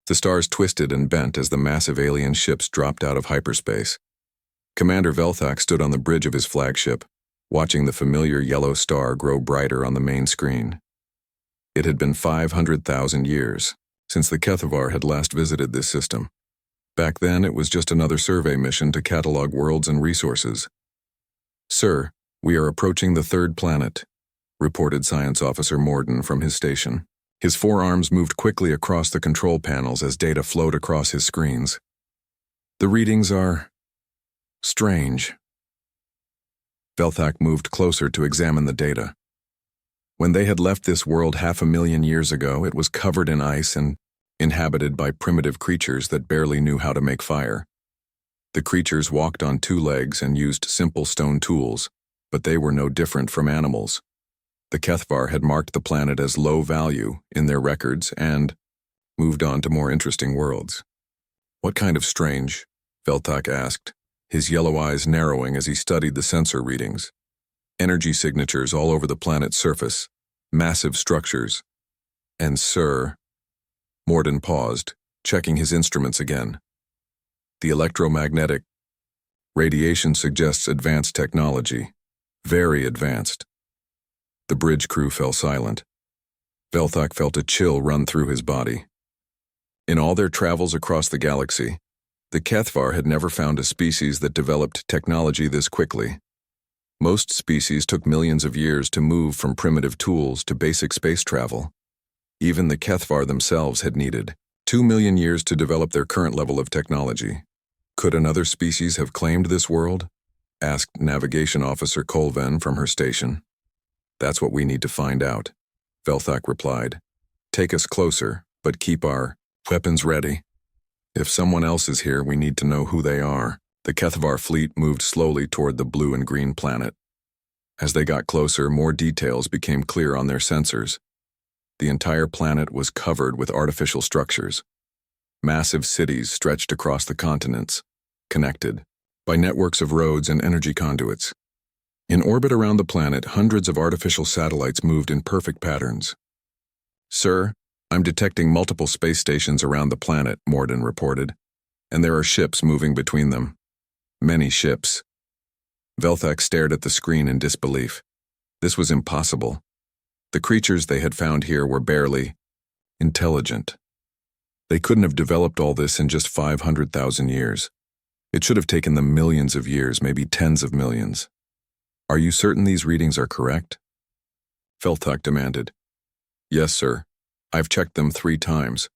The stars twisted and bent as the massive alien ships dropped out of hyperspace. Commander Velthak stood on the bridge of his flagship, watching the familiar yellow star grow brighter on the main screen. It had been 500,000 years since the Kethavar had last visited this system. Back then, it was just another survey mission to catalog worlds and resources. "Sir, we are approaching the third planet," reported Science Officer Morden from his station. His forearms moved quickly across the control panels as data flowed across his screens. "The readings are strange." Velthak moved closer to examine the data. When they had left this world 500,000 years ago, it was covered in ice and inhabited by primitive creatures that barely knew how to make fire. The creatures walked on two legs and used simple stone tools, but they were no different from animals. The Kethvar had marked the planet as low value in their records and moved on to more interesting worlds. "What kind of strange?" Velthak asked, his yellow eyes narrowing as he studied the sensor readings. Energy signatures all over the planet's surface, massive structures. "And sir," Morden paused, checking his instruments again. "The electromagnetic radiation suggests advanced technology, very advanced." The bridge crew fell silent. Velthak felt a chill run through his body. In all their travels across the galaxy, the Kethvar had never found a species that developed technology this quickly. Most species took millions of years to move from primitive tools to basic space travel. Even the Kethvar themselves had needed 2 million years to develop their current level of technology. "Could another species have claimed this world?" asked Navigation Officer Colven from her station. "That's what we need to find out," Velthak replied. "Take us closer, but keep our weapons ready. If someone else is here, we need to know who they are." The Kethvar fleet moved slowly toward the blue and green planet. As they got closer, more details became clear on their sensors. The entire planet was covered with artificial structures. Massive cities stretched across the continents, connected by networks of roads and energy conduits. In orbit around the planet, hundreds of artificial satellites moved in perfect patterns. "Sir, I'm detecting multiple space stations around the planet," Morden reported, "and there are ships moving between them. Many ships." Velthak stared at the screen in disbelief. This was impossible. The creatures they had found here were barely intelligent. They couldn't have developed all this in just 500,000 years. It should have taken them millions of years, maybe tens of millions. "Are you certain these readings are correct?" Velthak demanded. "Yes, sir. I've checked them 3 times.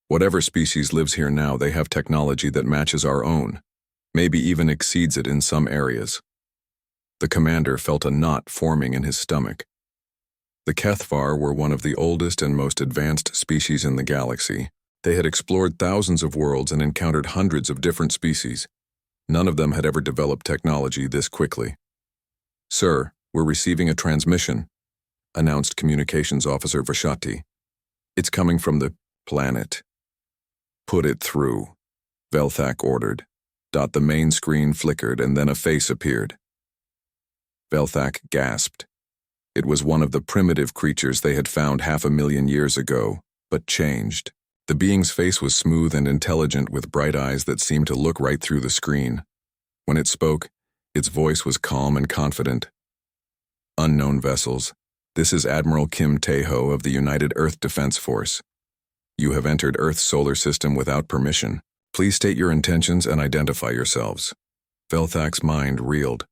Whatever species lives here now, they have technology that matches our own, maybe even exceeds it in some areas." The commander felt a knot forming in his stomach. The Kethvar were one of the oldest and most advanced species in the galaxy. They had explored thousands of worlds and encountered hundreds of different species. None of them had ever developed technology this quickly. "Sir, we're receiving a transmission," announced Communications Officer Vashati. "It's coming from the planet." "Put it through," Velthak ordered. The main screen flickered and then a face appeared. Velthak gasped. It was one of the primitive creatures they had found 500,000 years ago, but changed. The being's face was smooth and intelligent with bright eyes that seemed to look right through the screen. When it spoke, its voice was calm and confident. "Unknown vessels, this is Admiral Kim Taeho of the United Earth Defense Force. You have entered Earth's solar system without permission. Please state your intentions and identify yourselves." Velthak's mind reeled.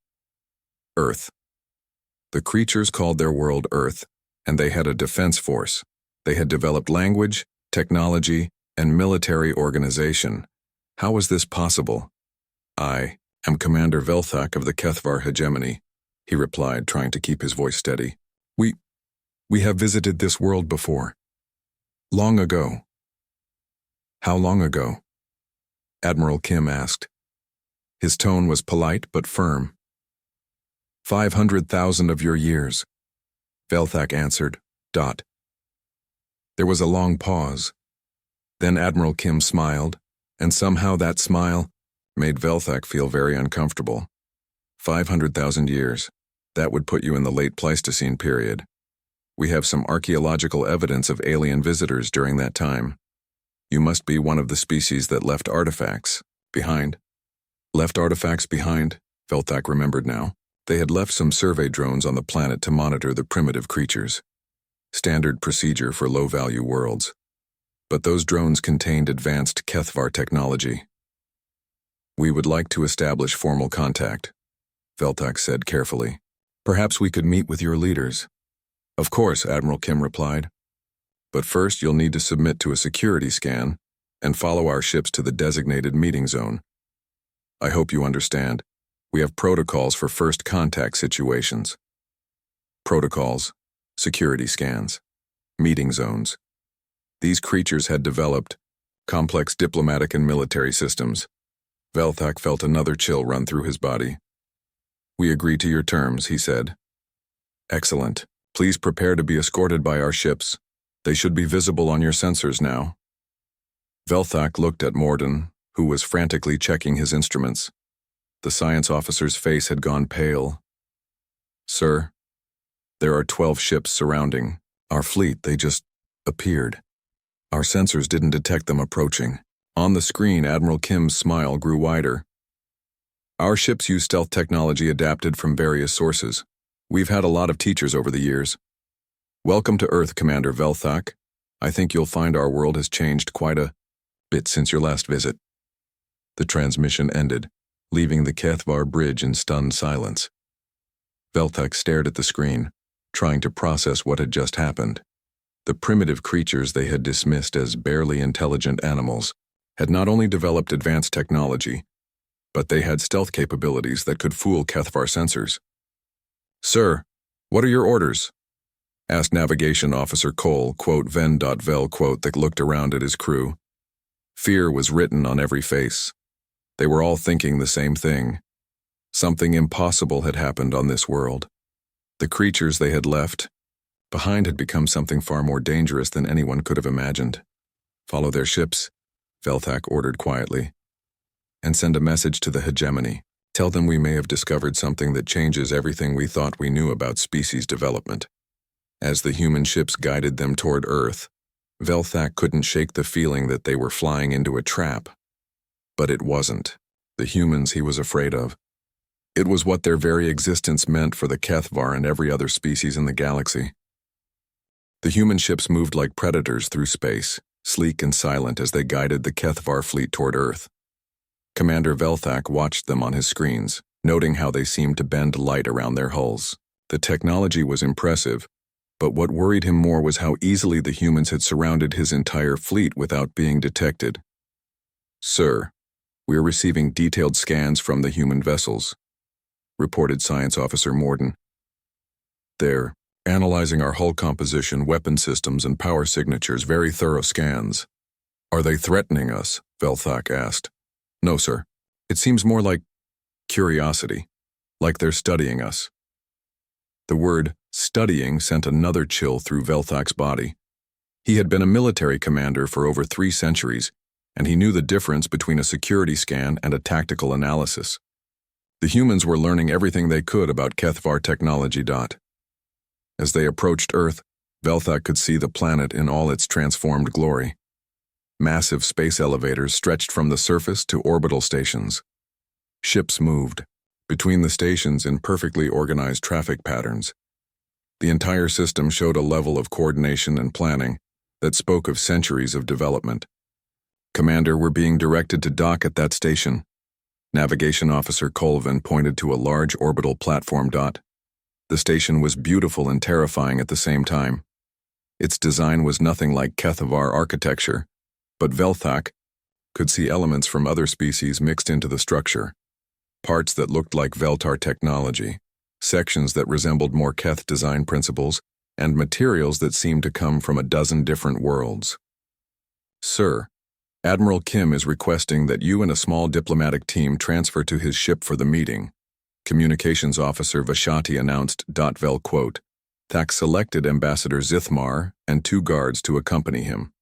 Earth. The creatures called their world Earth, and they had a defense force. They had developed language, technology, and military organization. How was this possible? "I am Commander Velthak of the Kethvar Hegemony," he replied, trying to keep his voice steady. We have visited this world before. Long ago." "How long ago?" Admiral Kim asked. His tone was polite but firm. 500,000 of your years," Velthak answered. There was a long pause. Then Admiral Kim smiled, and somehow that smile made Velthak feel very uncomfortable. 500,000 years. That would put you in the late Pleistocene period. We have some archaeological evidence of alien visitors during that time. You must be one of the species that left artifacts behind. Left artifacts behind, Velthak remembered now. They had left some survey drones on the planet to monitor the primitive creatures. Standard procedure for low-value worlds. But those drones contained advanced HFY technology. We would like to establish formal contact, Velthak said carefully. Perhaps we could meet with your leaders. Of course, Admiral Kim replied. But first you'll need to submit to a security scan and follow our ships to the designated meeting zone. I hope you understand. We have protocols for first contact situations. Protocols, security scans, meeting zones. These creatures had developed complex diplomatic and military systems. Velthak felt another chill run through his body. We agree to your terms, he said. Excellent. Please prepare to be escorted by our ships. They should be visible on your sensors now. Velthak looked at Morden, who was frantically checking his instruments. The science officer's face had gone pale. Sir, there are 12 ships surrounding our fleet. They just appeared. Our sensors didn't detect them approaching. On the screen, Admiral Kim's smile grew wider. Our ships use stealth technology adapted from various sources. We've had a lot of teachers over the years. Welcome to Earth, Commander Velthak. I think you'll find our world has changed quite a bit since your last visit. The transmission ended, leaving the HFY bridge in stunned silence. Velthak stared at the screen, trying to process what had just happened. The primitive creatures they had dismissed as barely intelligent animals had not only developed advanced technology, but they had stealth capabilities that could fool HFY sensors. Sir, what are your orders? Asked Navigation Officer Cole, Ven.Vel, that looked around at his crew. Fear was written on every face. They were all thinking the same thing. Something impossible had happened on this world. The creatures they had left behind had become something far more dangerous than anyone could have imagined. Follow their ships, Velthak ordered quietly, and send a message to the hegemony. Tell them we may have discovered something that changes everything we thought we knew about species development. As the human ships guided them toward Earth, Velthak couldn't shake the feeling that they were flying into a trap. But it wasn't the humans he was afraid of. It was what their very existence meant for the HFY and every other species in the galaxy. The human ships moved like predators through space, sleek and silent as they guided the HFY fleet toward Earth. Commander Velthak watched them on his screens, noting how they seemed to bend light around their hulls. The technology was impressive, but what worried him more was how easily the humans had surrounded his entire fleet without being detected. Sir, we are receiving detailed scans from the human vessels, reported Science Officer Morden. They're analyzing our hull composition, weapon systems, and power signatures, very thorough scans. Are they threatening us? Velthak asked. No, sir. It seems more like curiosity, like they're studying us. The word studying sent another chill through Velthak's body. He had been a military commander for over 3 centuries, and he knew the difference between a security scan and a tactical analysis. The humans were learning everything they could about HFY technology. As they approached Earth, Velthak could see the planet in all its transformed glory. Massive space elevators stretched from the surface to orbital stations. Ships moved between the stations in perfectly organized traffic patterns. The entire system showed a level of coordination and planning that spoke of centuries of development. Commander, we're being directed to dock at that station. Navigation Officer Colvin pointed to a large orbital platform. The station was beautiful and terrifying at the same time. Its design was nothing like HFY architecture, but Velthak could see elements from other species mixed into the structure. Parts that looked like Veltar technology, sections that resembled more Keth design principles, and materials that seemed to come from a dozen different worlds. Sir, Admiral Kim is requesting that you and a small diplomatic team transfer to his ship for the meeting. Communications Officer Vashati announced. Vel Thak selected Ambassador Zithmar and 2 guards to accompany him.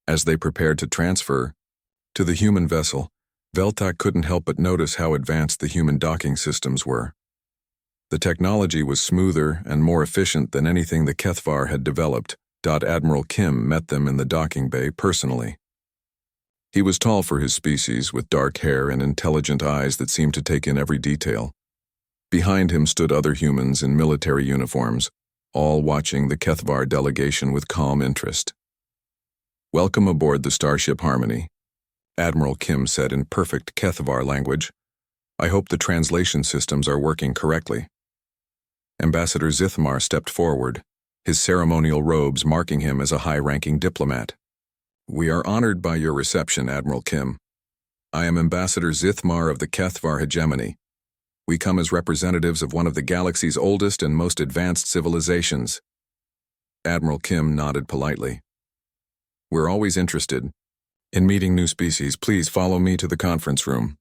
As they prepared to transfer to the human vessel, Velthak couldn't help but notice how advanced the human docking systems were. The technology was smoother and more efficient than anything the HFY had developed. Admiral Kim met them in the docking bay personally. He was tall for his species, with dark hair and intelligent eyes that seemed to take in every detail. Behind him stood other humans in military uniforms, all watching the Kethvar delegation with calm interest. "Welcome aboard the Starship Harmony," Admiral Kim said in perfect Kethvar language. "I hope the translation systems are working correctly." Ambassador Zithmar stepped forward, his ceremonial robes marking him as a high-ranking diplomat. "We are honored by your reception, Admiral Kim. I am Ambassador Zithmar of the Kethvar hegemony. We come as representatives of one of the galaxy's oldest and most advanced civilizations." Admiral Kim nodded politely. "We're always interested in meeting new species. Please follow me to the conference room.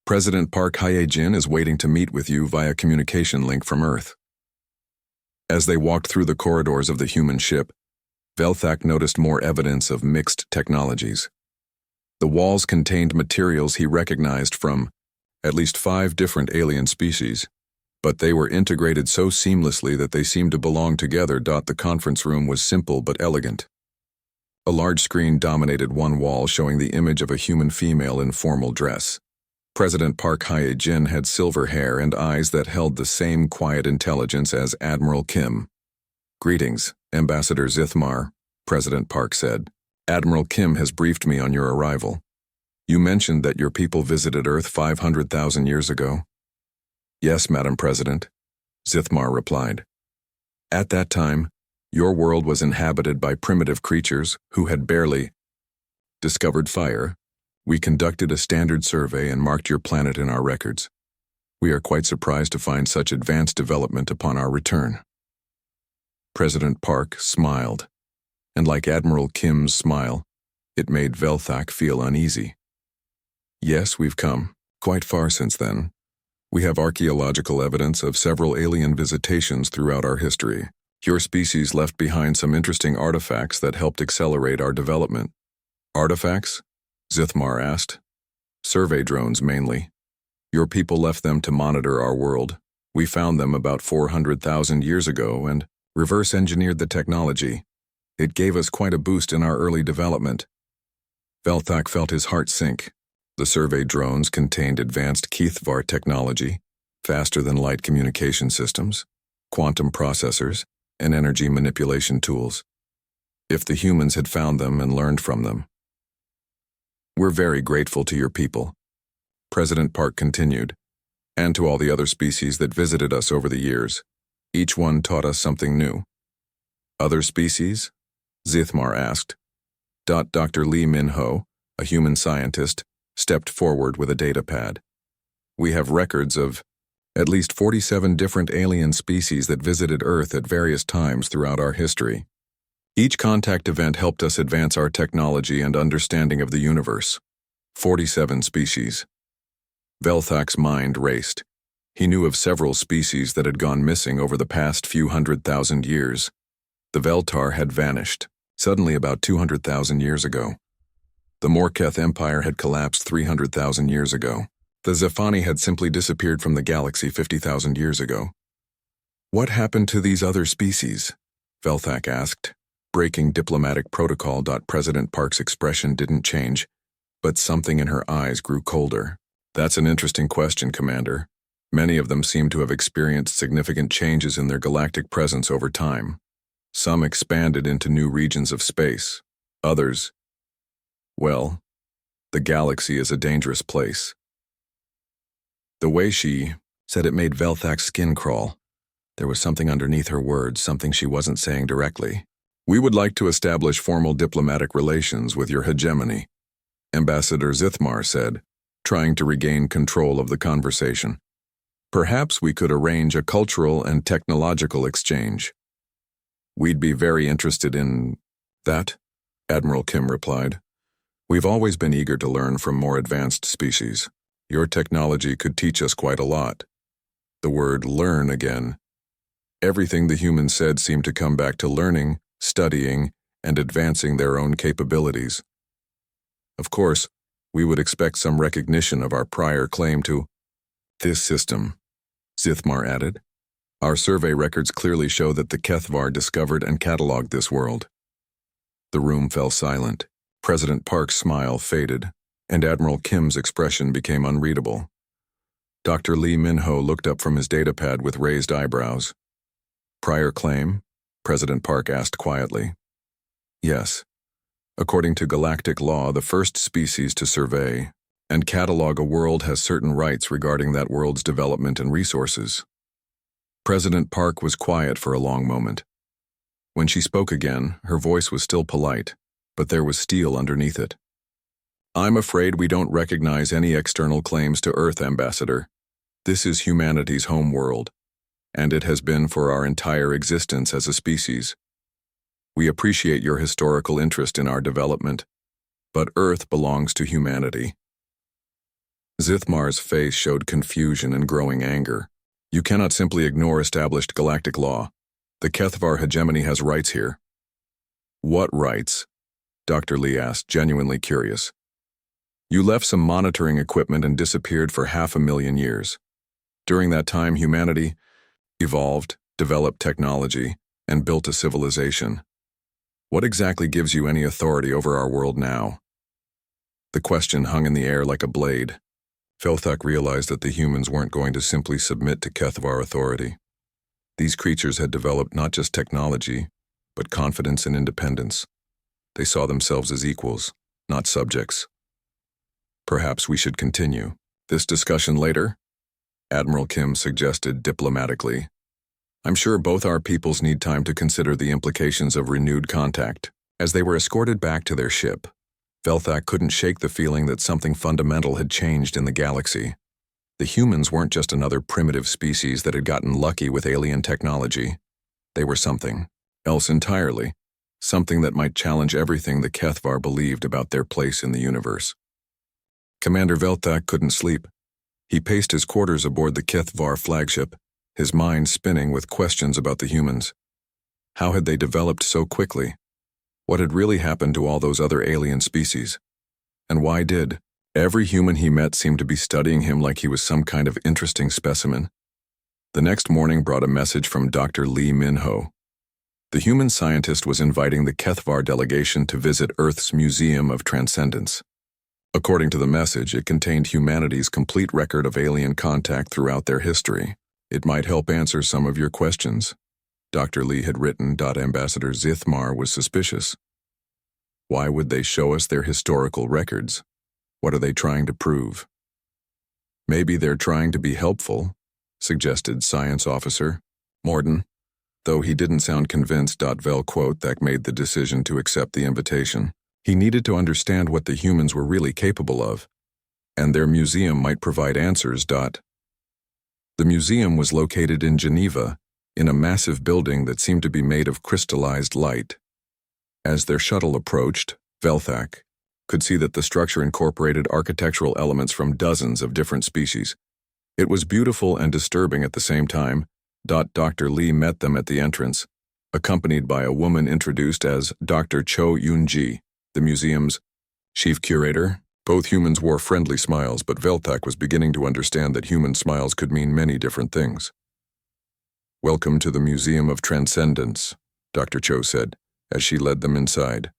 President Park Hye-jin is waiting to meet with you via communication link from Earth." As they walked through the corridors of the human ship, Velthak noticed more evidence of mixed technologies. The walls contained materials he recognized from at least 5 different alien species, but they were integrated so seamlessly that they seemed to belong together. The conference room was simple but elegant. A large screen dominated one wall, showing the image of a human female in formal dress. President Park Hye-jin had silver hair and eyes that held the same quiet intelligence as Admiral Kim. "Greetings, Ambassador Zithmar," President Park said. "Admiral Kim has briefed me on your arrival. You mentioned that your people visited Earth 500,000 years ago." "Yes, Madam President," Zithmar replied. "At that time, your world was inhabited by primitive creatures who had barely discovered fire. We conducted a standard survey and marked your planet in our records. We are quite surprised to find such advanced development upon our return." President Park smiled, and like Admiral Kim's smile, it made Velthak feel uneasy. "Yes, we've come quite far since then. We have archaeological evidence of several alien visitations throughout our history. Your species left behind some interesting artifacts that helped accelerate our development." "Artifacts?" Zithmar asked. "Survey drones, mainly. Your people left them to monitor our world. We found them about 400,000 years ago and reverse-engineered the technology. It gave us quite a boost in our early development." Velthak felt his heart sink. The survey drones contained advanced Kethvar technology, faster-than-light communication systems, quantum processors, and energy manipulation tools. If the humans had found them and learned from them. "We're very grateful to your people," President Park continued, "and to all the other species that visited us over the years. Each one taught us something new." "Other species?" Zithmar asked. Dr. Lee Min-ho, a human scientist, stepped forward with a data pad. "We have records of at least 47 different alien species that visited Earth at various times throughout our history. Each contact event helped us advance our technology and understanding of the universe." 47 species. Velthak's mind raced. He knew of several species that had gone missing over the past few 100,000 years. The Veltar had vanished, suddenly about 200,000 years ago. The Morketh Empire had collapsed 300,000 years ago. The Zephani had simply disappeared from the galaxy 50,000 years ago. "What happened to these other species?" Velthak asked, breaking diplomatic protocol. President Park's expression didn't change, but something in her eyes grew colder. "That's an interesting question, Commander. Many of them seem to have experienced significant changes in their galactic presence over time. Some expanded into new regions of space. Others, well, the galaxy is a dangerous place." The way she said it made Velthak's skin crawl. There was something underneath her words, something she wasn't saying directly. "We would like to establish formal diplomatic relations with your hegemony," Ambassador Zithmar said, trying to regain control of the conversation. "Perhaps we could arrange a cultural and technological exchange." "We'd be very interested in that," Admiral Kim replied. "We've always been eager to learn from more advanced species. Your technology could teach us quite a lot." The word "learn" again. Everything the humans said seemed to come back to learning, studying, and advancing their own capabilities. "Of course, we would expect some recognition of our prior claim to this system," Zithmar added. "Our survey records clearly show that the Kethvar discovered and cataloged this world." The room fell silent. President Park's smile faded, and Admiral Kim's expression became unreadable. Dr. Lee Min-ho looked up from his datapad with raised eyebrows. Prior claim? President Park asked quietly. Yes. According to galactic law, the first species to survey and catalog a world has certain rights regarding that world's development and resources. President Park was quiet for a long moment. When she spoke again, her voice was still polite, but there was steel underneath it. I'm afraid we don't recognize any external claims to Earth, Ambassador. This is humanity's home world, and it has been for our entire existence as a species. We appreciate your historical interest in our development, but Earth belongs to humanity. Zithmar's face showed confusion and growing anger. You cannot simply ignore established galactic law. The Kethvar hegemony has rights here. What rights? Dr. Lee asked, genuinely curious. You left some monitoring equipment and disappeared for 500,000 years. During that time, humanity evolved, developed technology, and built a civilization. What exactly gives you any authority over our world now? The question hung in the air like a blade. Velthak realized that the humans weren't going to simply submit to Kethvar authority. These creatures had developed not just technology, but confidence and independence. They saw themselves as equals, not subjects. Perhaps we should continue this discussion later? Admiral Kim suggested diplomatically. I'm sure both our peoples need time to consider the implications of renewed contact. As they were escorted back to their ship, Velthak couldn't shake the feeling that something fundamental had changed in the galaxy. The humans weren't just another primitive species that had gotten lucky with alien technology. They were something else entirely, something that might challenge everything the Kethvar believed about their place in the universe. Commander Velthak couldn't sleep. He paced his quarters aboard the Kethvar flagship, his mind spinning with questions about the humans. How had they developed so quickly? What had really happened to all those other alien species? And why did every human he met seem to be studying him like he was some kind of interesting specimen? The next morning brought a message from Dr. Lee Min-ho. The human scientist was inviting the Kethvar delegation to visit Earth's Museum of Transcendence. According to the message, it contained humanity's complete record of alien contact throughout their history. It might help answer some of your questions. Dr. Lee had written. Ambassador Zithmar was suspicious. Why would they show us their historical records? What are they trying to prove? Maybe they're trying to be helpful, suggested Science Officer Morden. Though he didn't sound convinced. Velthak made the decision to accept the invitation. He needed to understand what the humans were really capable of, and their museum might provide answers. The museum was located in Geneva, in a massive building that seemed to be made of crystallized light. As their shuttle approached, Velthak could see that the structure incorporated architectural elements from dozens of different species. It was beautiful and disturbing at the same time. Dr. Lee met them at the entrance, accompanied by a woman introduced as Dr. Cho Yoon-ji, the museum's chief curator. Both humans wore friendly smiles, but Velthak was beginning to understand that human smiles could mean many different things. Welcome to the Museum of Transcendence, Dr. Cho said, as she led them inside.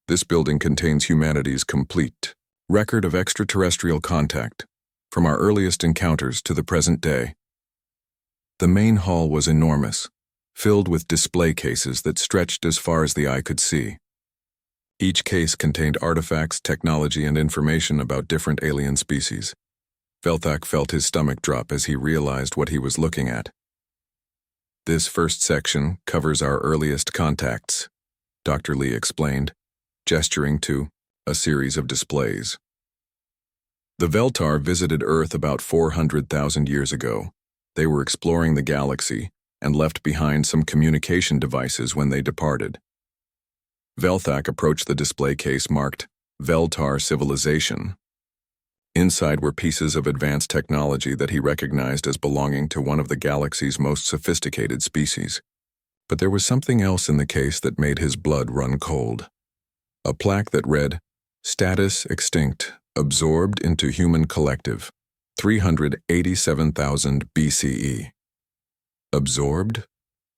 This building contains humanity's complete record of extraterrestrial contact, from our earliest encounters to the present day. The main hall was enormous, filled with display cases that stretched as far as the eye could see. Each case contained artifacts, technology, and information about different alien species. Velthak felt his stomach drop as he realized what he was looking at. This first section covers our earliest contacts, Dr. Lee explained, gesturing to a series of displays. The Veltar visited Earth about 400,000 years ago. They were exploring the galaxy and left behind some communication devices when they departed. Velthak approached the display case marked Veltar Civilization. Inside were pieces of advanced technology that he recognized as belonging to one of the galaxy's most sophisticated species. But there was something else in the case that made his blood run cold. A plaque that read, Status Extinct, Absorbed into Human Collective, 387,000 BCE. Absorbed?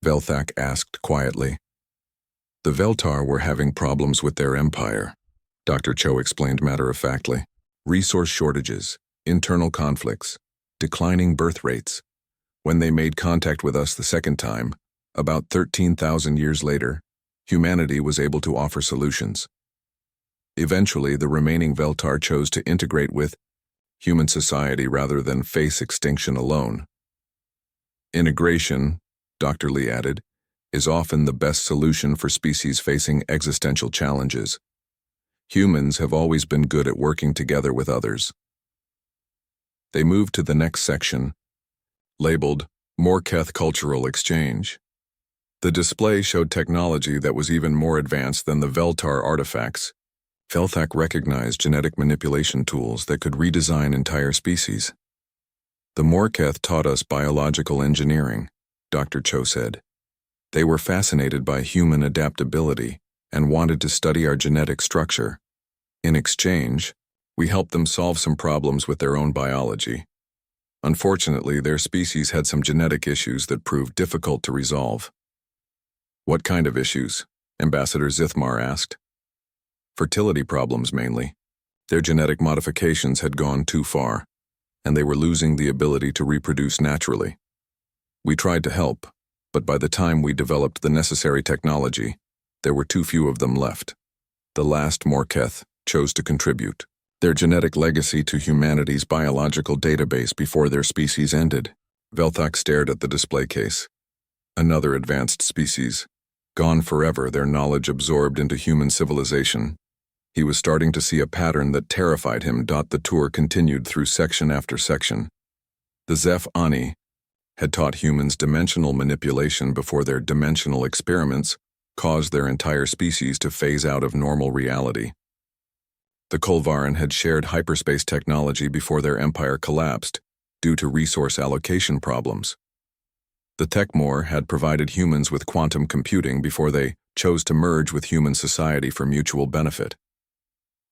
Velthak asked quietly. The Veltar were having problems with their empire. Dr. Cho explained matter-of-factly. Resource shortages, internal conflicts, declining birth rates. When they made contact with us the second time, about 13,000 years later, humanity was able to offer solutions. Eventually, the remaining Veltar chose to integrate with human society rather than face extinction alone. Integration, Dr. Lee added, is often the best solution for species facing existential challenges. Humans have always been good at working together with others. They moved to the next section, labeled Morketh Cultural Exchange. The display showed technology that was even more advanced than the Veltar artifacts. Velthak recognized genetic manipulation tools that could redesign entire species. The Morketh taught us biological engineering, Dr. Cho said. They were fascinated by human adaptability and wanted to study our genetic structure. In exchange, we helped them solve some problems with their own biology. Unfortunately, their species had some genetic issues that proved difficult to resolve. What kind of issues? Ambassador Zithmar asked. Fertility problems mainly. Their genetic modifications had gone too far, and they were losing the ability to reproduce naturally. We tried to help, but by the time we developed the necessary technology, there were too few of them left. The last Morketh chose to contribute their genetic legacy to humanity's biological database before their species ended. Velthak stared at the display case. Another advanced species, gone forever, their knowledge absorbed into human civilization. He was starting to see a pattern that terrified him. The tour continued through section after section. The Zeph Ani had taught humans dimensional manipulation before their dimensional experiments caused their entire species to phase out of normal reality. The Kolvaran had shared hyperspace technology before their empire collapsed due to resource allocation problems. The Tekmor had provided humans with quantum computing before they chose to merge with human society for mutual benefit.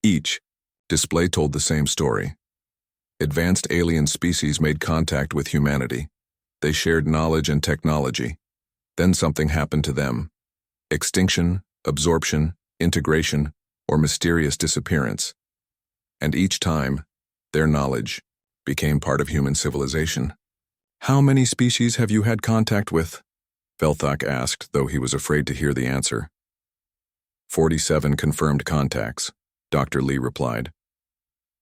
Each display told the same story. Advanced alien species made contact with humanity. They shared knowledge and technology. Then something happened to them. Extinction, absorption, integration, or mysterious disappearance. And each time, their knowledge became part of human civilization. How many species have you had contact with? Velthak asked, though he was afraid to hear the answer. 47 confirmed contacts, Dr. Lee replied.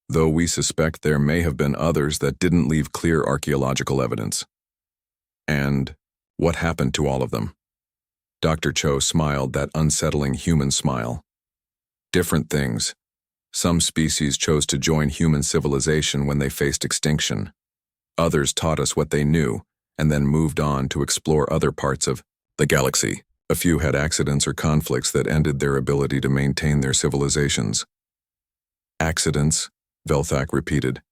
Though we suspect there may have been others that didn't leave clear archaeological evidence. And what happened to all of them? Dr. Cho smiled that unsettling human smile. Different things. Some species chose to join human civilization when they faced extinction. Others taught us what they knew and then moved on to explore other parts of the galaxy. A few had accidents or conflicts that ended their ability to maintain their civilizations. Accidents, Velthak repeated.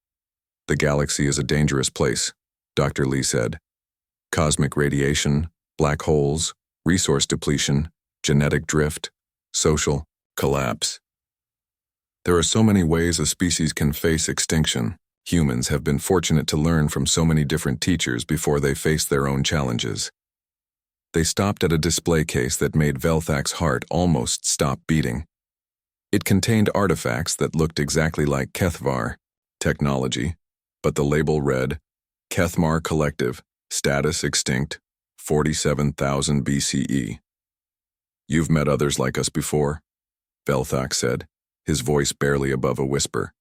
The galaxy is a dangerous place, Dr. Lee said. Cosmic radiation, black holes, resource depletion, genetic drift, social collapse. There are so many ways a species can face extinction. Humans have been fortunate to learn from so many different teachers before they face their own challenges. They stopped at a display case that made Velthak's heart almost stop beating. It contained artifacts that looked exactly like Kethvar technology, but the label read, Kethmar Collective, Status Extinct, 47,000 BCE. You've met others like us before? Velthak said, his voice barely above a whisper.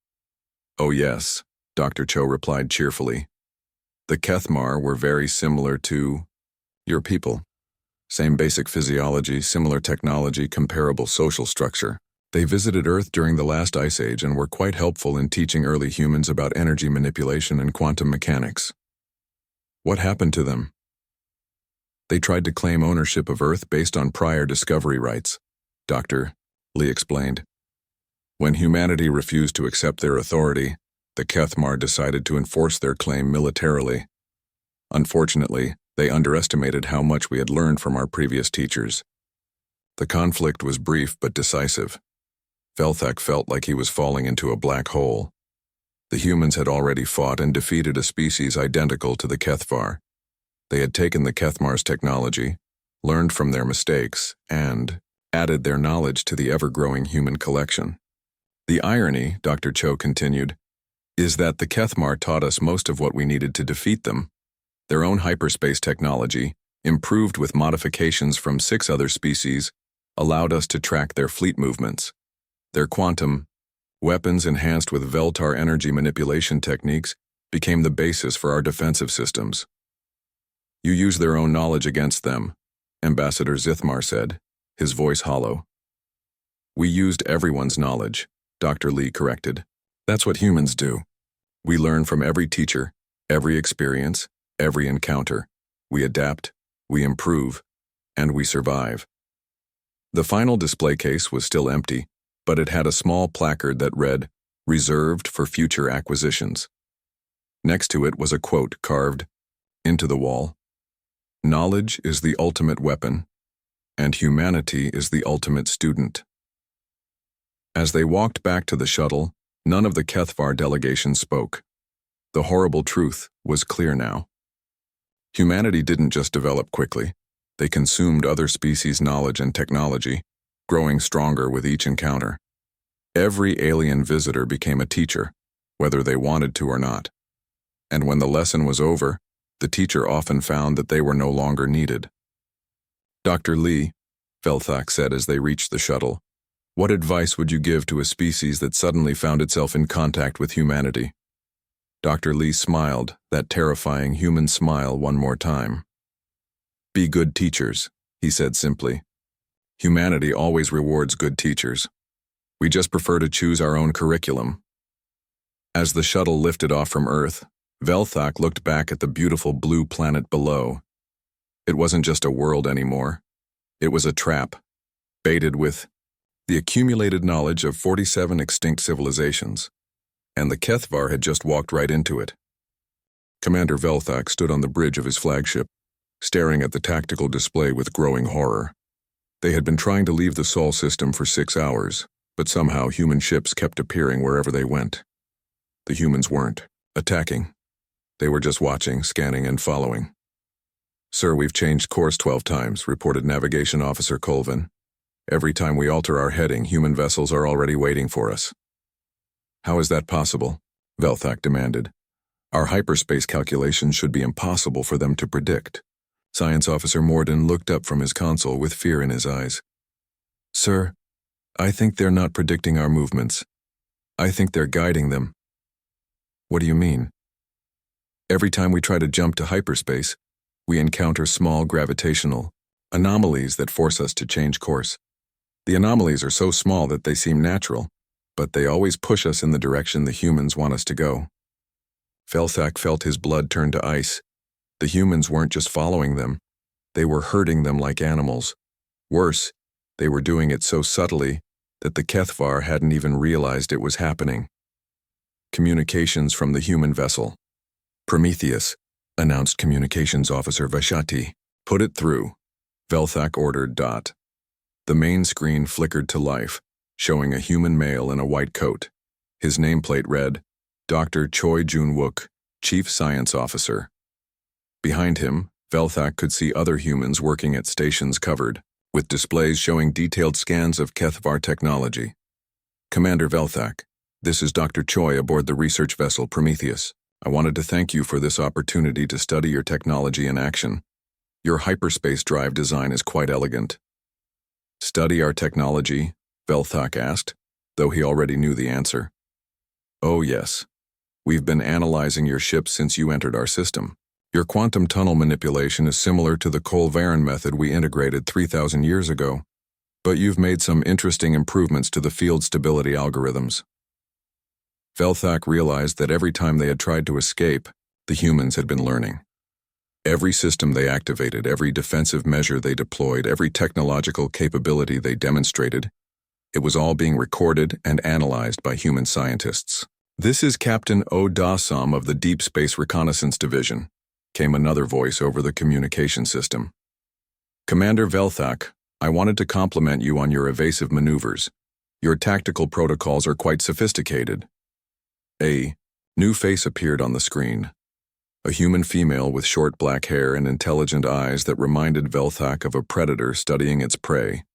Oh yes, Dr. Cho replied cheerfully. The Kethmar were very similar to your people. Same basic physiology, similar technology, comparable social structure. They visited Earth during the last ice age and were quite helpful in teaching early humans about energy manipulation and quantum mechanics. What happened to them? They tried to claim ownership of Earth based on prior discovery rights, Dr. Lee explained. When humanity refused to accept their authority, the Kethmar decided to enforce their claim militarily. Unfortunately, they underestimated how much we had learned from our previous teachers. The conflict was brief but decisive. Velthak felt like he was falling into a black hole. The humans had already fought and defeated a species identical to the Kethvar. They had taken the Kethmar's technology, learned from their mistakes, and added their knowledge to the ever-growing human collection. The irony, Dr. Cho continued, is that the Kethmar taught us most of what we needed to defeat them. Their own hyperspace technology, improved with modifications from 6 other species, allowed us to track their fleet movements. Their quantum weapons enhanced with Veltar energy manipulation techniques became the basis for our defensive systems. You use their own knowledge against them, Ambassador Zithmar said, his voice hollow. We used everyone's knowledge, Dr. Lee corrected. That's what humans do. We learn from every teacher, every experience, every encounter. We adapt, we improve, and we survive. The final display case was still empty, but it had a small placard that read, "Reserved for future acquisitions." Next to it was a quote carved into the wall. Knowledge is the ultimate weapon, and humanity is the ultimate student. As they walked back to the shuttle, none of the Kethvar delegation spoke. The horrible truth was clear now. Humanity didn't just develop quickly. They consumed other species' knowledge and technology, growing stronger with each encounter. Every alien visitor became a teacher, whether they wanted to or not. And when the lesson was over, the teacher often found that they were no longer needed. Dr. Lee, Velthak said as they reached the shuttle, what advice would you give to a species that suddenly found itself in contact with humanity? Dr. Lee smiled, that terrifying human smile, one more time. Be good teachers, he said simply. Humanity always rewards good teachers. We just prefer to choose our own curriculum. As the shuttle lifted off from Earth, Velthak looked back at the beautiful blue planet below. It wasn't just a world anymore. It was a trap, baited with the accumulated knowledge of 47 extinct civilizations, and the Kethvar had just walked right into it. Commander Velthak stood on the bridge of his flagship, staring at the tactical display with growing horror. They had been trying to leave the Sol system for 6 hours, but somehow human ships kept appearing wherever they went. The humans weren't attacking. They were just watching, scanning, and following. Sir, we've changed course 12 times, reported Navigation Officer Colvin. Every time we alter our heading, human vessels are already waiting for us. How is that possible? Velthak demanded. Our hyperspace calculations should be impossible for them to predict. Science Officer Morden looked up from his console with fear in his eyes. Sir, I think they're not predicting our movements. I think they're guiding them. What do you mean? Every time we try to jump to hyperspace, we encounter small gravitational anomalies that force us to change course. The anomalies are so small that they seem natural, but they always push us in the direction the humans want us to go. Velthak felt his blood turn to ice. The humans weren't just following them. They were herding them like animals. Worse, they were doing it so subtly that the Kethvar hadn't even realized it was happening. Communications from the human vessel. Prometheus, announced Communications Officer Vashati. Put it through, Velthak ordered. The main screen flickered to life, showing a human male in a white coat. His nameplate read, Dr. Choi Jun-wook, Chief Science Officer. Behind him, Velthak could see other humans working at stations covered, with displays showing detailed scans of Kethvar technology. Commander Velthak, this is Dr. Choi aboard the research vessel Prometheus. I wanted to thank you for this opportunity to study your technology in action. Your hyperspace drive design is quite elegant. Study our technology? Velthak asked, though he already knew the answer. Oh yes. We've been analyzing your ship since you entered our system. Your quantum tunnel manipulation is similar to the Colvarin method we integrated 3,000 years ago, but you've made some interesting improvements to the field stability algorithms. Velthak realized that every time they had tried to escape, the humans had been learning. Every system they activated, every defensive measure they deployed, every technological capability they demonstrated, it was all being recorded and analyzed by human scientists. This is Captain O. Dawson of the Deep Space Reconnaissance Division, came another voice over the communication system. Commander Velthak, I wanted to compliment you on your evasive maneuvers. Your tactical protocols are quite sophisticated. A new face appeared on the screen. A human female with short black hair and intelligent eyes that reminded Velthak of a predator studying its prey.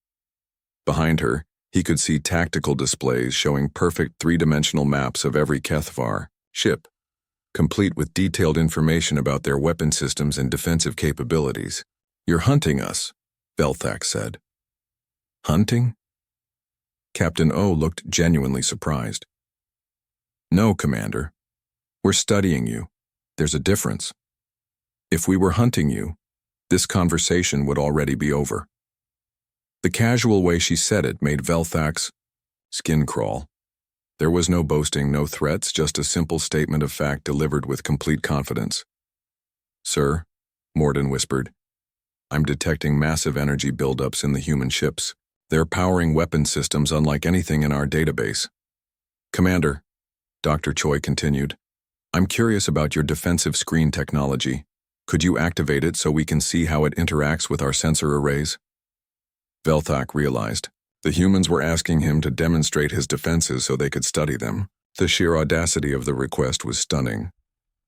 Behind her, He could see tactical displays showing perfect three-dimensional maps of every HFY ship, complete with detailed information about their weapon systems and defensive capabilities. "You're hunting us," Velthak said. "Hunting?" Captain O looked genuinely surprised. "No, Commander. We're studying you. There's a difference. If we were hunting you, this conversation would already be over." The casual way she said it made Velthak's skin crawl. There was no boasting, no threats, just a simple statement of fact delivered with complete confidence. "Sir," Morden whispered, "I'm detecting massive energy buildups in the human ships. They're powering weapon systems unlike anything in our database." "Commander," Dr. Choi continued, "I'm curious about your defensive screen technology. Could you activate it so we can see how it interacts with our sensor arrays?" Velthak realized the humans were asking him to demonstrate his defenses so they could study them. The sheer audacity of the request was stunning.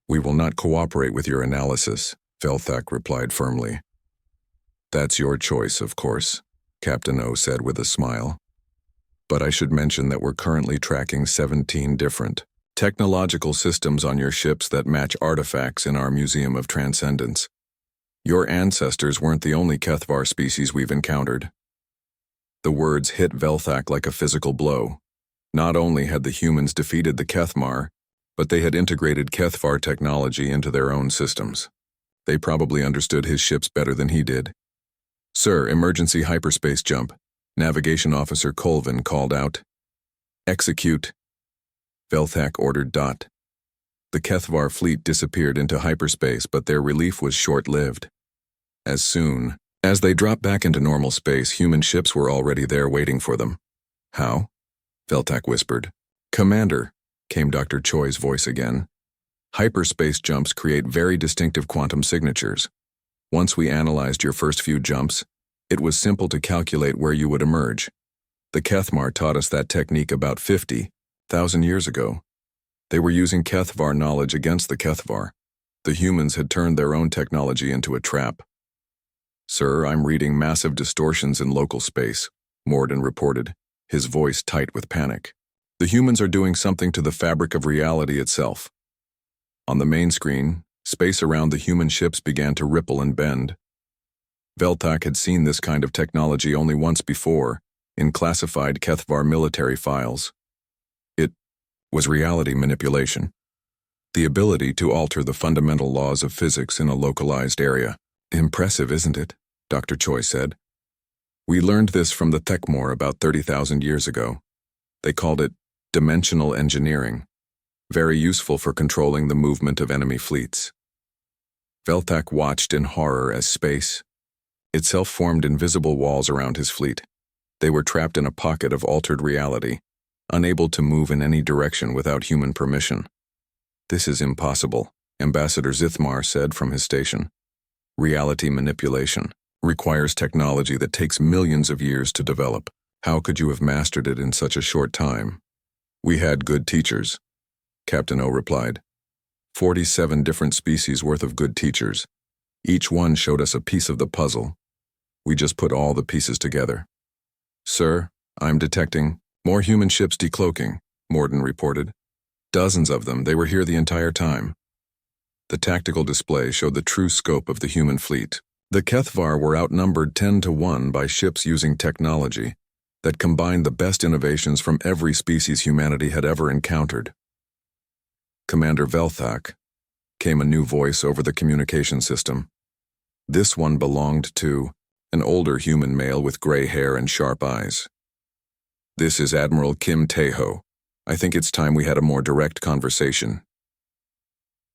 "We will not cooperate with your analysis," Velthak replied firmly. "That's your choice, of course," Captain O said with a smile. "But I should mention that we're currently tracking 17 different technological systems on your ships that match artifacts in our Museum of Transcendence. Your ancestors weren't the only HFY species we've encountered." The words hit Velthak like a physical blow. Not only had the humans defeated the HFY, but they had integrated HFY technology into their own systems. They probably understood his ships better than he did. "Sir, emergency hyperspace jump," Navigation Officer Colvin called out. "Execute," Velthak ordered. The HFY fleet disappeared into hyperspace, but their relief was short-lived. As soon as they dropped back into normal space, human ships were already there waiting for them. "How?" Velthak whispered. "Commander," came Dr. Choi's voice again, "hyperspace jumps create very distinctive quantum signatures. Once we analyzed your first few jumps, it was simple to calculate where you would emerge. The HFY taught us that technique about 50,000 years ago. They were using HFY knowledge against the HFY. The humans had turned their own technology into a trap." "Sir, I'm reading massive distortions in local space," Morden reported, his voice tight with panic. "The humans are doing something to the fabric of reality itself." On the main screen, space around the human ships began to ripple and bend. Velthak had seen this kind of technology only once before, in classified HFY military files. It was reality manipulation. The ability to alter the fundamental laws of physics in a localized area. "Impressive, isn't it?" Dr. Choi said. "We learned this from the Thekmor about 30,000 years ago. They called it dimensional engineering, very useful for controlling the movement of enemy fleets." Velthak watched in horror as space itself formed invisible walls around his fleet. They were trapped in a pocket of altered reality, unable to move in any direction without human permission. "This is impossible," Ambassador Zithmar said from his station. "Reality manipulation requires technology that takes millions of years to develop. How could you have mastered it in such a short time?" "We had good teachers," Captain O replied. 47 different species worth of good teachers. Each one showed us a piece of the puzzle. We just put all the pieces together." "Sir, I'm detecting more human ships decloaking," Morden reported. "Dozens of them. They were here the entire time." The tactical display showed the true scope of the human fleet. The HFY were outnumbered 10-1 by ships using technology that combined the best innovations from every species humanity had ever encountered. "Commander Velthak," came a new voice over the communication system. This one belonged to an older human male with gray hair and sharp eyes. "This is Admiral Kim Taeho. I think it's time we had a more direct conversation."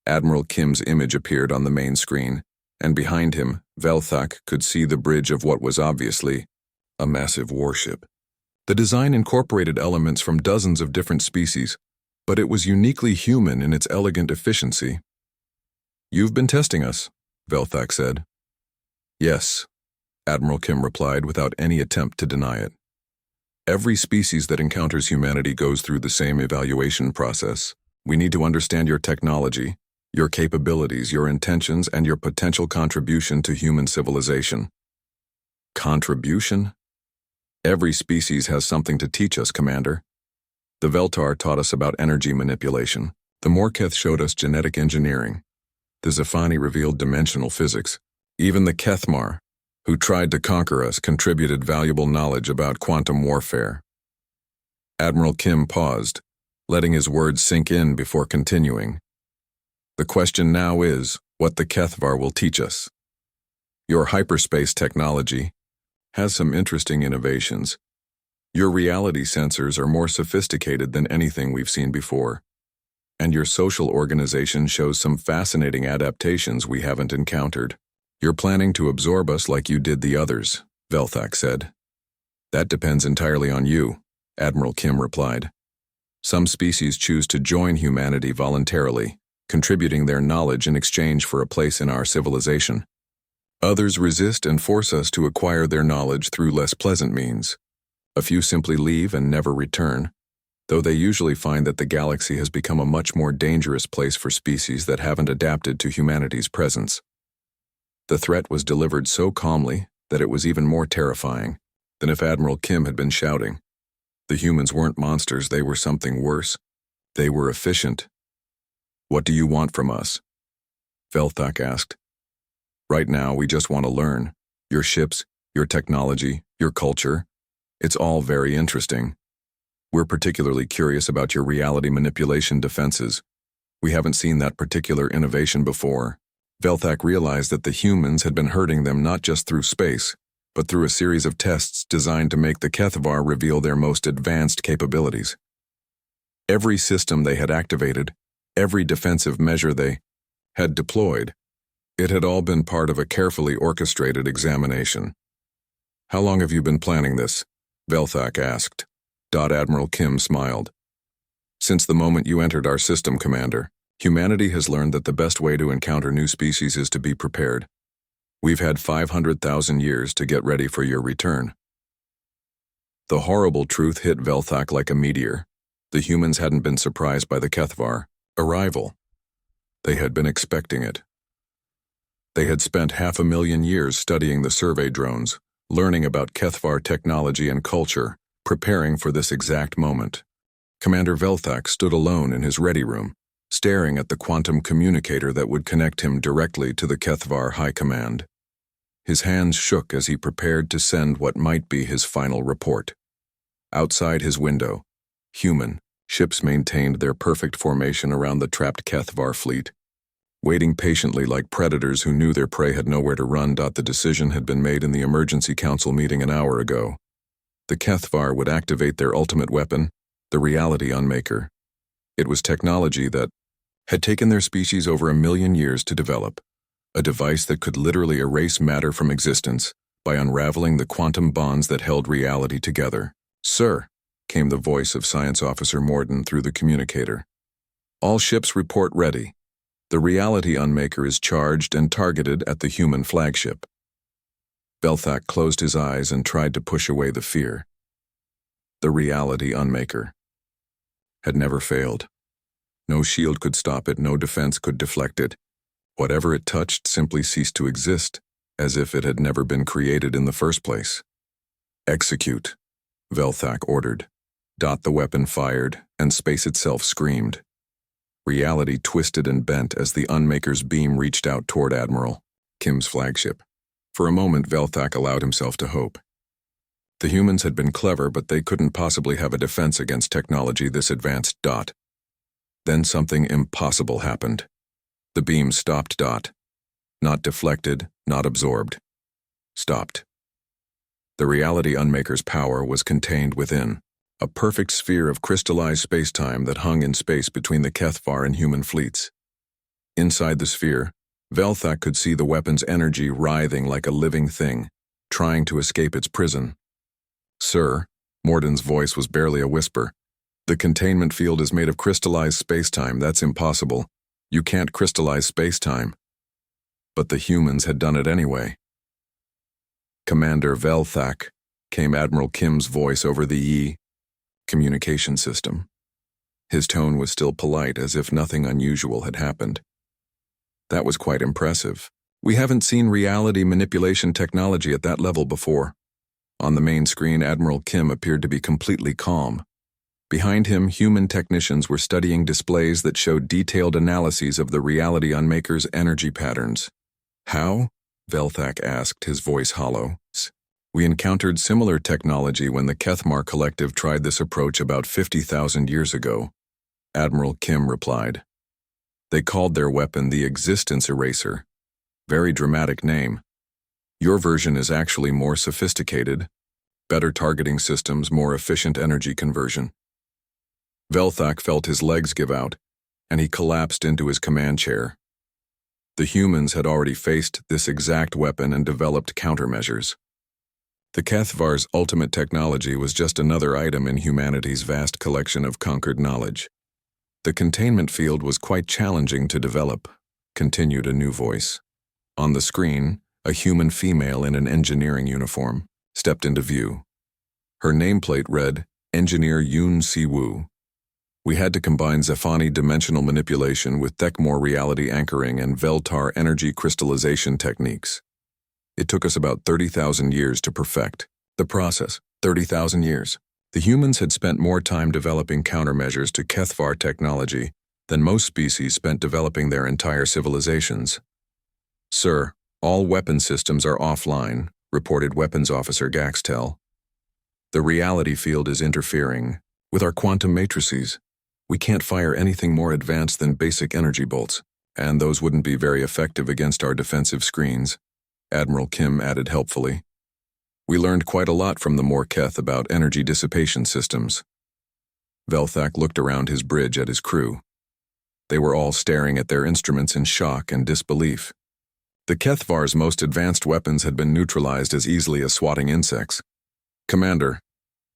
Admiral Kim's image appeared on the main screen, and behind him, Velthak could see the bridge of what was obviously a massive warship. The design incorporated elements from dozens of different species, but it was uniquely human in its elegant efficiency. "You've been testing us," Velthak said. "Yes," Admiral Kim replied without any attempt to deny it. "Every species that encounters humanity goes through the same evaluation process. We need to understand your technology, your capabilities, your intentions, and your potential contribution to human civilization." "Contribution?" Every species has something to teach us, Commander. The Veltar taught us about energy manipulation. The Morketh showed us genetic engineering. The Zephani revealed dimensional physics. Even the Kethmar, who tried to conquer us, contributed valuable knowledge about quantum warfare. Admiral Kim paused, letting his words sink in before continuing. The question now is what the Kethvar will teach us. Your hyperspace technology has some interesting innovations. Your reality sensors are more sophisticated than anything we've seen before. And your social organization shows some fascinating adaptations we haven't encountered. You're planning to absorb us like you did the others, Velthak said. That depends entirely on you, Admiral Kim replied. Some species choose to join humanity voluntarily, contributing their knowledge in exchange for a place in our civilization. Others resist and force us to acquire their knowledge through less pleasant means. A few simply leave and never return, though they usually find that the galaxy has become a much more dangerous place for species that haven't adapted to humanity's presence. The threat was delivered so calmly that it was even more terrifying than if Admiral Kim had been shouting. The humans weren't monsters, they were something worse. They were efficient. What do you want from us? Velthak asked. Right now, we just want to learn. Your ships, your technology, your culture. It's all very interesting. We're particularly curious about your reality manipulation defenses. We haven't seen that particular innovation before. Velthak realized that the humans had been hurting them not just through space, but through a series of tests designed to make the Kethvar reveal their most advanced capabilities. Every system they had activated, every defensive measure they had deployed, it had all been part of a carefully orchestrated examination. How long have you been planning this? Velthak asked. Admiral Kim smiled. Since the moment you entered our system, Commander, humanity has learned that the best way to encounter new species is to be prepared. We've had 500,000 years to get ready for your return. The horrible truth hit Velthak like a meteor. The humans hadn't been surprised by the Kethvar arrival. They had been expecting it. They had spent 500,000 years studying the survey drones, learning about Kethvar technology and culture, preparing for this exact moment. Commander Velthak stood alone in his ready room, staring at the quantum communicator that would connect him directly to the Kethvar High Command. His hands shook as he prepared to send what might be his final report. Outside his window, human ships maintained their perfect formation around the trapped Kethvar fleet, waiting patiently like predators who knew their prey had nowhere to run. The decision had been made in the emergency council meeting an hour ago. The Kethvar would activate their ultimate weapon, the Reality Unmaker. It was technology that had taken their species over 1,000,000 years to develop, a device that could literally erase matter from existence by unraveling the quantum bonds that held reality together. Sir, came the voice of Science Officer Morden through the communicator. All ships report ready. The Reality Unmaker is charged and targeted at the human flagship. Velthak closed his eyes and tried to push away the fear. The Reality Unmaker had never failed. No shield could stop it, no defense could deflect it. Whatever it touched simply ceased to exist, as if it had never been created in the first place. Execute, Velthak ordered. The weapon fired, and space itself screamed. Reality twisted and bent as the Unmaker's beam reached out toward Admiral Kim's flagship. For a moment, Velthak allowed himself to hope. The humans had been clever, but they couldn't possibly have a defense against technology this advanced. Then something impossible happened. The beam stopped. Not deflected, not absorbed. Stopped. The Reality Unmaker's power was contained within, a perfect sphere of crystallized spacetime that hung in space between the Kethvar and human fleets. Inside the sphere, Velthak could see the weapon's energy writhing like a living thing, trying to escape its prison. Sir, Morden's voice was barely a whisper. The containment field is made of crystallized spacetime. That's impossible. You can't crystallize spacetime. But the humans had done it anyway. Commander Velthak, came Admiral Kim's voice over the communication system. His tone was still polite, as if nothing unusual had happened. That was quite impressive. We haven't seen reality manipulation technology at that level before. On the main screen, Admiral Kim appeared to be completely calm. Behind him, human technicians were studying displays that showed detailed analyses of the reality unmaker's energy patterns. How? Velthak asked, his voice hollow. We encountered similar technology when the Kethmar Collective tried this approach about 50,000 years ago, Admiral Kim replied. They called their weapon the Existence Eraser. Very dramatic name. Your version is actually more sophisticated, better targeting systems, more efficient energy conversion. Velthak felt his legs give out, and he collapsed into his command chair. The humans had already faced this exact weapon and developed countermeasures. The Kethvar's ultimate technology was just another item in humanity's vast collection of conquered knowledge. The containment field was quite challenging to develop, continued a new voice. On the screen, a human female in an engineering uniform stepped into view. Her nameplate read, Engineer Yoon Si-woo. We had to combine Zephani dimensional manipulation with Thekmor reality anchoring and Veltar energy crystallization techniques. It took us about 30,000 years to perfect the process. 30,000 years. The humans had spent more time developing countermeasures to Kethvar technology than most species spent developing their entire civilizations. Sir, all weapon systems are offline, reported Weapons Officer Gaxtel. The reality field is interfering with our quantum matrices. We can't fire anything more advanced than basic energy bolts, and those wouldn't be very effective against our defensive screens, Admiral Kim added helpfully. We learned quite a lot from the Morketh about energy dissipation systems. Velthak looked around his bridge at his crew. They were all staring at their instruments in shock and disbelief. The Kethvar's most advanced weapons had been neutralized as easily as swatting insects. Commander,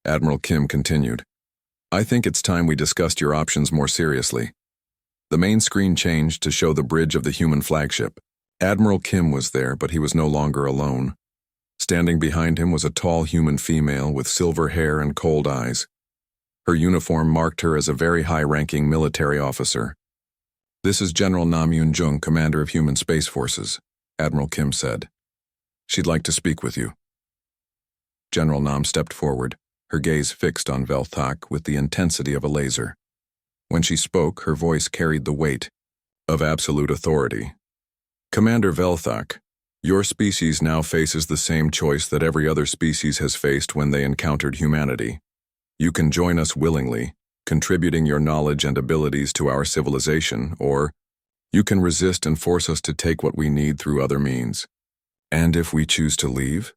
Admiral Kim continued, I think it's time we discussed your options more seriously. The main screen changed to show the bridge of the human flagship. Admiral Kim was there, but he was no longer alone. Standing behind him was a tall human female with silver hair and cold eyes. Her uniform marked her as a very high-ranking military officer. This is General Nam Yoon-jung, commander of human space forces, Admiral Kim said. She'd like to speak with you. General Nam stepped forward, her gaze fixed on Velthak with the intensity of a laser. When she spoke, her voice carried the weight of absolute authority. Commander Velthak, your species now faces the same choice that every other species has faced when they encountered humanity. You can join us willingly, contributing your knowledge and abilities to our civilization, or you can resist and force us to take what we need through other means. And if we choose to leave?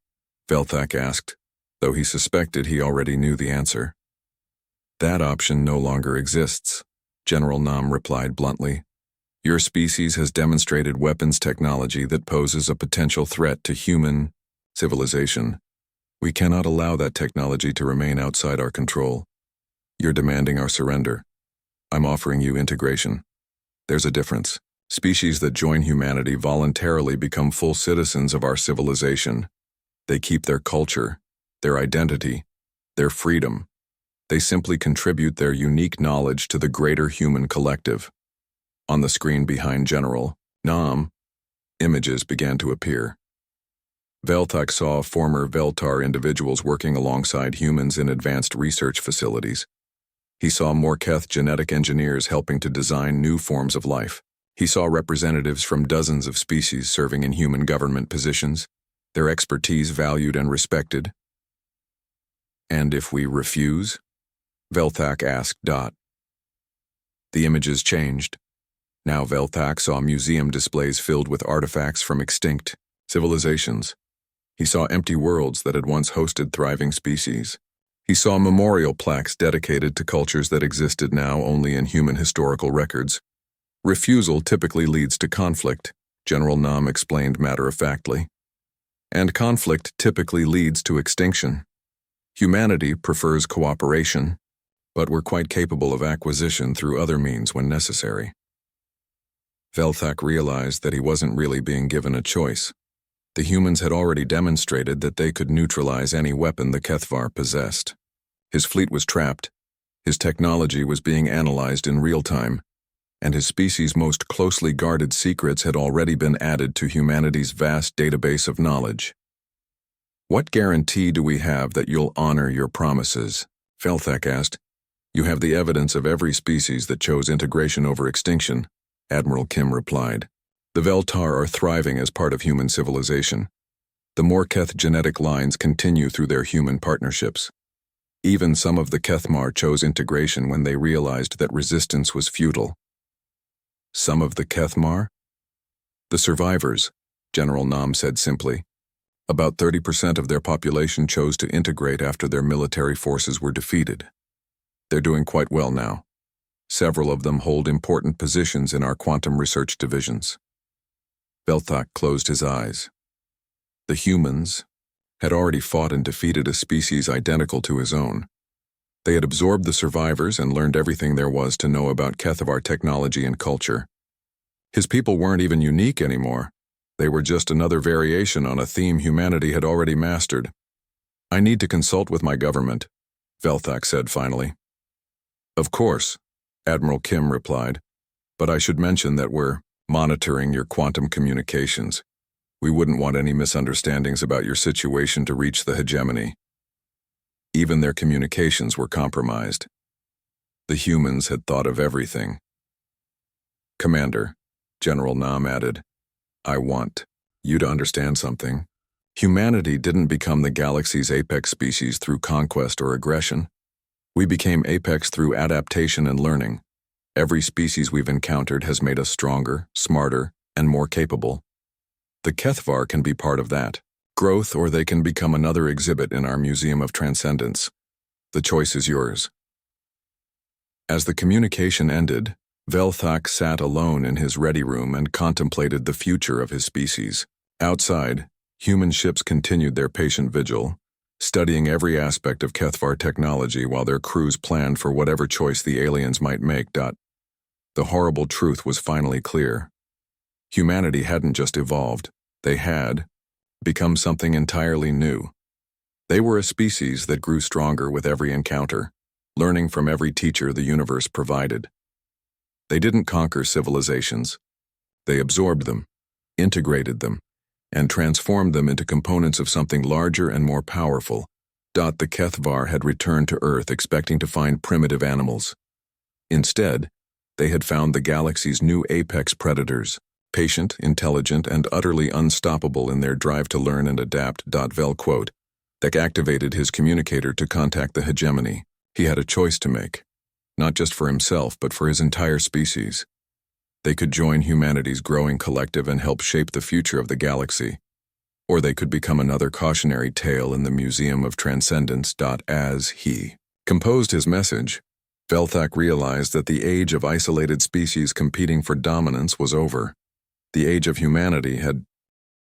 Velthak asked, though he suspected he already knew the answer. That option no longer exists, General Nam replied bluntly. Your species has demonstrated weapons technology that poses a potential threat to human civilization. We cannot allow that technology to remain outside our control. You're demanding our surrender. I'm offering you integration. There's a difference. Species that join humanity voluntarily become full citizens of our civilization. They keep their culture, their identity, their freedom. They simply contribute their unique knowledge to the greater human collective. On the screen behind General Nam, images began to appear. Velthak saw former Veltar individuals working alongside humans in advanced research facilities. He saw Morketh genetic engineers helping to design new forms of life. He saw representatives from dozens of species serving in human government positions, their expertise valued and respected. And if we refuse? Velthak asked. The images changed. Now Velthak saw museum displays filled with artifacts from extinct civilizations. He saw empty worlds that had once hosted thriving species. He saw memorial plaques dedicated to cultures that existed now only in human historical records. Refusal typically leads to conflict, General Nam explained matter-of-factly. And conflict typically leads to extinction. Humanity prefers cooperation, but we're quite capable of acquisition through other means when necessary. Velthak realized that he wasn't really being given a choice. The humans had already demonstrated that they could neutralize any weapon the Kethvar possessed. His fleet was trapped, his technology was being analyzed in real time, and his species' most closely guarded secrets had already been added to humanity's vast database of knowledge. What guarantee do we have that you'll honor your promises? Velthak asked. You have the evidence of every species that chose integration over extinction, Admiral Kim replied. The Veltar are thriving as part of human civilization. The Morketh genetic lines continue through their human partnerships. Even some of the Kethmar chose integration when they realized that resistance was futile. Some of the Kethmar? The survivors, General Nam said simply. About 30% of their population chose to integrate after their military forces were defeated. They're doing quite well now. Several of them hold important positions in our quantum research divisions. Velthak closed his eyes. The humans had already fought and defeated a species identical to his own. They had absorbed the survivors and learned everything there was to know about Kethavar technology and culture. His people weren't even unique anymore. They were just another variation on a theme humanity had already mastered. I need to consult with my government, Velthak said finally. Of course, Admiral Kim replied, but I should mention that we're monitoring your quantum communications. We wouldn't want any misunderstandings about your situation to reach the hegemony. Even their communications were compromised. The humans had thought of everything. Commander, General Nam added, I want you to understand something. Humanity didn't become the galaxy's apex species through conquest or aggression. We became apex through adaptation and learning. Every species we've encountered has made us stronger, smarter, and more capable. The Kethvar can be part of that growth, or they can become another exhibit in our Museum of Transcendence. The choice is yours. As the communication ended, Velthak sat alone in his ready room and contemplated the future of his species. Outside, human ships continued their patient vigil, studying every aspect of Kethvar technology while their crews planned for whatever choice the aliens might make. The horrible truth was finally clear. Humanity hadn't just evolved, they had become something entirely new. They were a species that grew stronger with every encounter, learning from every teacher the universe provided. They didn't conquer civilizations. They absorbed them, integrated them, and transformed them into components of something larger and more powerful. The Kethvar had returned to Earth expecting to find primitive animals. Instead, they had found the galaxy's new apex predators, patient, intelligent, and utterly unstoppable in their drive to learn and adapt. Vel quote, that activated his communicator to contact the hegemony. He had a choice to make, not just for himself but for his entire species. They could join humanity's growing collective and help shape the future of the galaxy, or they could become another cautionary tale in the Museum of Transcendence. As he composed his message, Velthak realized that the age of isolated species competing for dominance was over. The age of humanity had